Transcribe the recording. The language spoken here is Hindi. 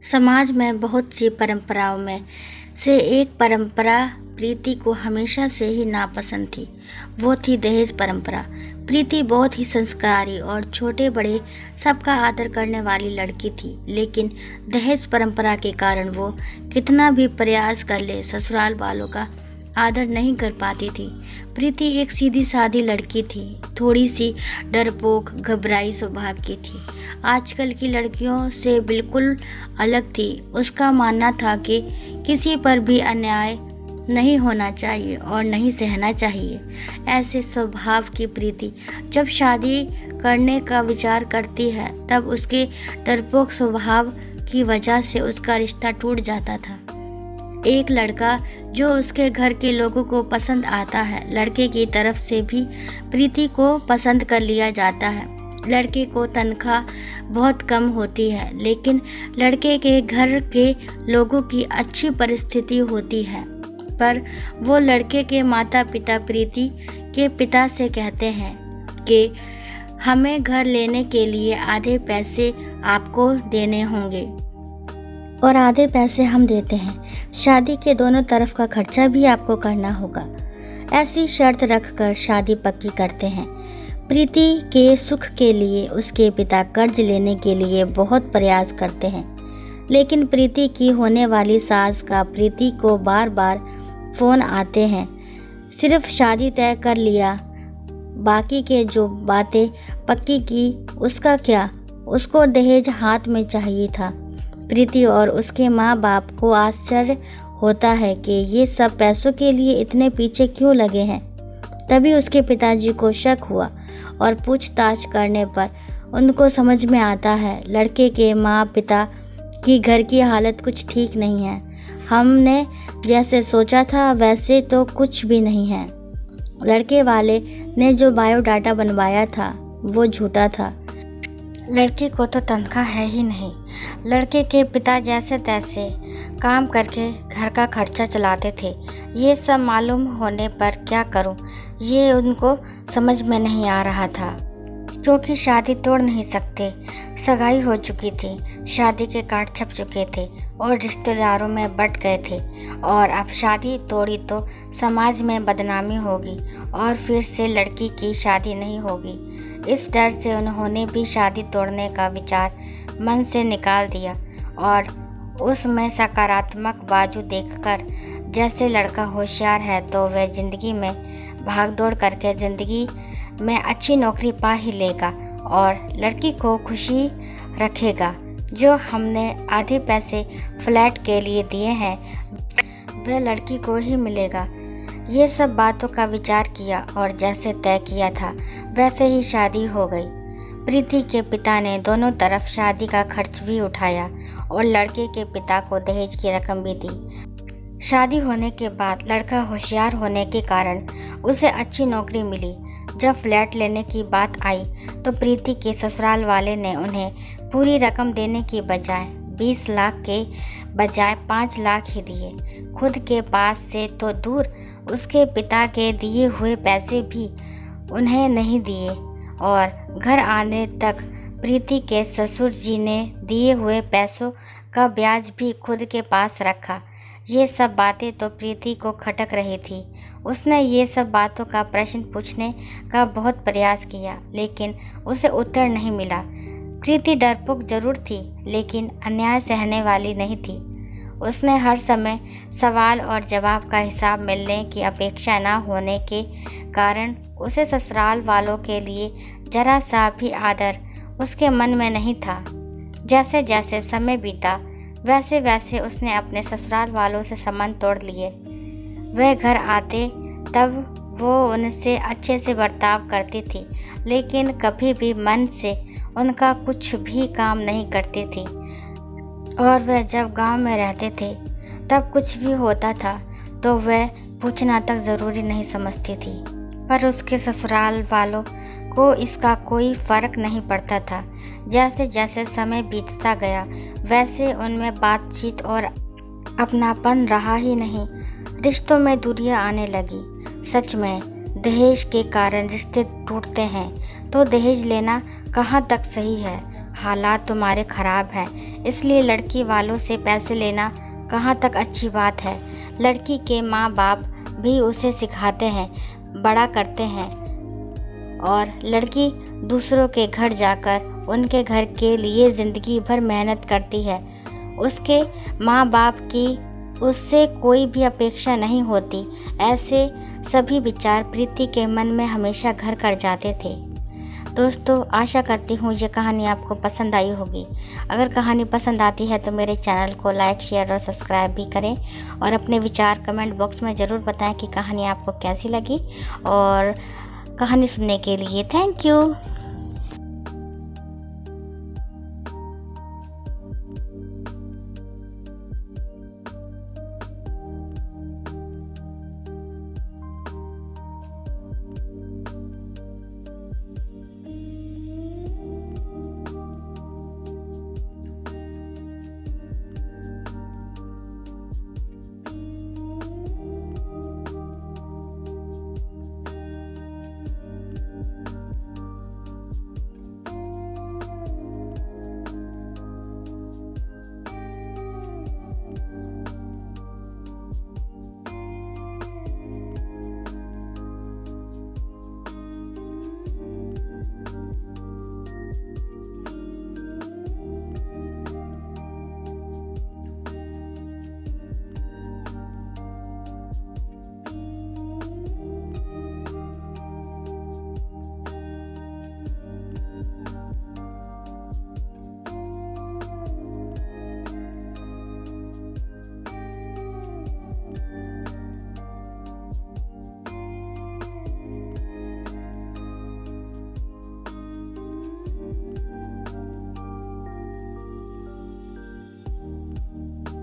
समाज में बहुत सी परंपराओं में से एक परंपरा प्रीति को हमेशा से ही नापसंद थी। वो थी दहेज परंपरा। प्रीति बहुत ही संस्कारी और छोटे बड़े सबका आदर करने वाली लड़की थी, लेकिन दहेज परंपरा के कारण वो कितना भी प्रयास कर ले ससुराल वालों का आदर नहीं कर पाती थी। प्रीति एक सीधी सादी लड़की थी, थोड़ी सी डरपोक घबराई स्वभाव की थी। आजकल की लड़कियों से बिल्कुल अलग थी। उसका मानना था कि किसी पर भी अन्याय नहीं होना चाहिए और नहीं सहना चाहिए। ऐसे स्वभाव की प्रीति जब शादी करने का विचार करती है तब उसके डरपोक स्वभाव की वजह से उसका रिश्ता टूट जाता था। एक लड़का जो उसके घर के लोगों को पसंद आता है, लड़के की तरफ से भी प्रीति को पसंद कर लिया जाता है। लड़के को तनख्वाह बहुत कम होती है, लेकिन लड़के के घर के लोगों की अच्छी परिस्थिति होती है। पर वो लड़के के माता पिता प्रीति के पिता से कहते हैं कि हमें घर लेने के लिए आधे पैसे आपको देने होंगे और आधे पैसे हम देते हैं। शादी के दोनों तरफ का खर्चा भी आपको करना होगा। ऐसी शर्त रखकर शादी पक्की करते हैं। प्रीति के सुख के लिए उसके पिता कर्ज लेने के लिए बहुत प्रयास करते हैं, लेकिन प्रीति की होने वाली सास का प्रीति को बार बार फ़ोन आते हैं। सिर्फ शादी तय कर लिया, बाकी के जो बातें पक्की की उसका क्या। उसको दहेज हाथ में चाहिए था। प्रीति और उसके माँ बाप को आश्चर्य होता है कि ये सब पैसों के लिए इतने पीछे क्यों लगे हैं। तभी उसके पिताजी को शक हुआ और पूछताछ करने पर उनको समझ में आता है लड़के के माँ पिता की घर की हालत कुछ ठीक नहीं है। हमने जैसे सोचा था वैसे तो कुछ भी नहीं है। लड़के वाले ने जो बायोडाटा बनवाया था वो झूठा था। लड़के को तो तनख्वाह है ही नहीं। लड़के के पिता जैसे तैसे काम करके घर का खर्चा चलाते थे। ये सब मालूम होने पर क्या करूं, ये उनको समझ में नहीं आ रहा था, क्योंकि शादी तोड़ नहीं सकते। सगाई हो चुकी थी, शादी के कार्ड छप चुके थे और रिश्तेदारों में बट गए थे, और अब शादी तोड़ी तो समाज में बदनामी होगी और फिर से लड़की की शादी नहीं होगी। इस डर से उन्होंने भी शादी तोड़ने का विचार मन से निकाल दिया और उसमें सकारात्मक बाजू देखकर जैसे लड़का होशियार है तो वह ज़िंदगी में भागदौड़ करके ज़िंदगी में अच्छी नौकरी पा ही लेगा और लड़की को खुशी रखेगा। जो हमने आधे पैसे फ्लैट के लिए दिए हैं वह लड़की को ही मिलेगा। ये सब बातों का विचार किया और जैसे तय किया था वैसे ही शादी हो गई। प्रीति के पिता ने दोनों तरफ शादी का खर्च भी उठाया और लड़के के पिता को दहेज की रकम भी दी। शादी होने के बाद लड़का होशियार होने के कारण उसे अच्छी नौकरी मिली। जब फ्लैट लेने की बात आई तो प्रीति के ससुराल वाले ने उन्हें पूरी रकम देने की बजाय 20 लाख के बजाय 5 लाख ही दिए। खुद के पास से तो दूर उसके पिता के दिए हुए पैसे भी उन्हें नहीं दिए और घर आने तक प्रीति के ससुर जी ने दिए हुए पैसों का ब्याज भी खुद के पास रखा। ये सब बातें तो प्रीति को खटक रही थी। उसने ये सब बातों का प्रश्न पूछने का बहुत प्रयास किया, लेकिन उसे उत्तर नहीं मिला। प्रीति डरपोक जरूर थी, लेकिन अन्याय सहने वाली नहीं थी। उसने हर समय सवाल और जवाब का हिसाब मिलने की अपेक्षा न होने के कारण उसे ससुराल वालों के लिए जरा सा भी आदर उसके मन में नहीं था। जैसे जैसे समय बीता वैसे वैसे उसने अपने ससुराल वालों से संबंध तोड़ लिए। वह घर आते तब वो उनसे अच्छे से बर्ताव करती थी, लेकिन कभी भी मन से उनका कुछ भी काम नहीं करती थी। और वह जब गांव में रहते थे तब कुछ भी होता था तो वह पूछना तक ज़रूरी नहीं समझती थी। पर उसके ससुराल वालों को इसका कोई फ़र्क नहीं पड़ता था। जैसे जैसे समय बीतता गया वैसे उनमें बातचीत और अपनापन रहा ही नहीं। रिश्तों में दूरियां आने लगी। सच में दहेज के कारण रिश्ते टूटते हैं तो दहेज लेना कहाँ तक सही है। हालात तुम्हारे खराब हैं, इसलिए लड़की वालों से पैसे लेना कहाँ तक अच्छी बात है। लड़की के माँ बाप भी उसे सिखाते हैं, बड़ा करते हैं और लड़की दूसरों के घर जाकर उनके घर के लिए ज़िंदगी भर मेहनत करती है। उसके माँ बाप की उससे कोई भी अपेक्षा नहीं होती। ऐसे सभी विचार प्रीति के मन में हमेशा घर कर जाते थे। दोस्तों, आशा करती हूँ ये कहानी आपको पसंद आई होगी। अगर कहानी पसंद आती है तो मेरे चैनल को लाइक, शेयर और सब्सक्राइब भी करें और अपने विचार कमेंट बॉक्स में ज़रूर बताएं कि कहानी आपको कैसी लगी। और कहानी सुनने के लिए थैंक यू।